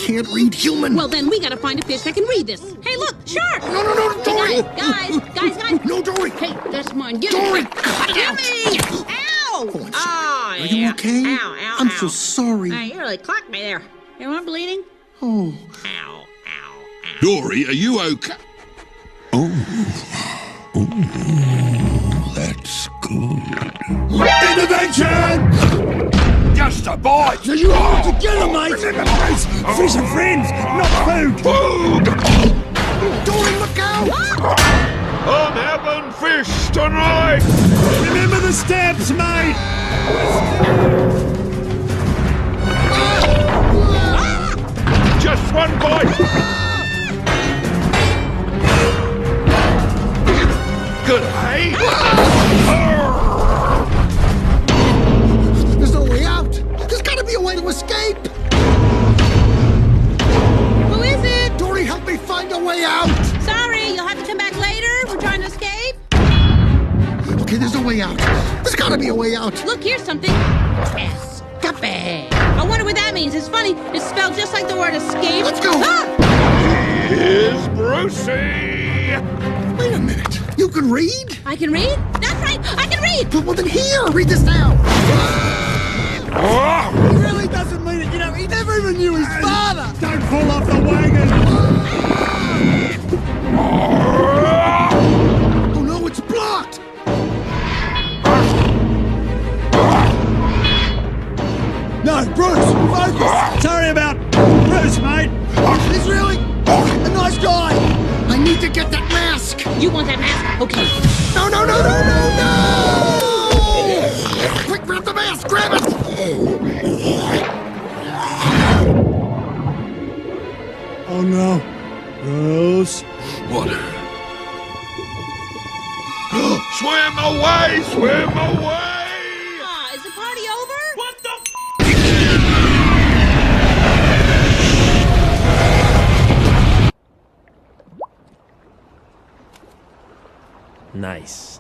can't read human. Well, then we gotta find a fish that can read this. Hey, look, shark! No, Dory! Hey, guys! No, Dory! Hey, that's mine. Give Dory, me. cut it Give out! me! Ow! Oh, Oh, are you okay? Ow, I'm ow. so sorry. Hey, you really clocked me there. You want bleeding? Oh. Ow. Dory, are you okay? Oh, that's good. Intervention! Just a bite! So you hold it together, mate! Fish and friends, not food! Dory, look out! I'm having fish tonight! Remember the steps, mate! Just one bite! Good, hey? There's no way out! There's gotta be a way to escape! Who is it? Dory, help me find a way out! Sorry, you'll have to come back later. We're trying to escape. Okay, there's a way out. There's gotta be a way out. Look, here's something. Escape. I wonder what that means. It's funny. It's spelled just like the word escape. Let's go. Ah! Here's Brucey! Wait a minute. You can read? I can read? That's right. I can read. Well, then here, read this now. He really doesn't mean it, you know, he never even knew his father! Don't fall off the wagon! Oh no, it's blocked! No, Bruce, focus! Sorry about Bruce, mate. He's really a nice guy. I need to get that mask. You want that mask? Okay. No! Quick, grab the mask, grab it! Oh no. Bruce. What? Swim away! Swim away! Ah, is the party over? What the Nice.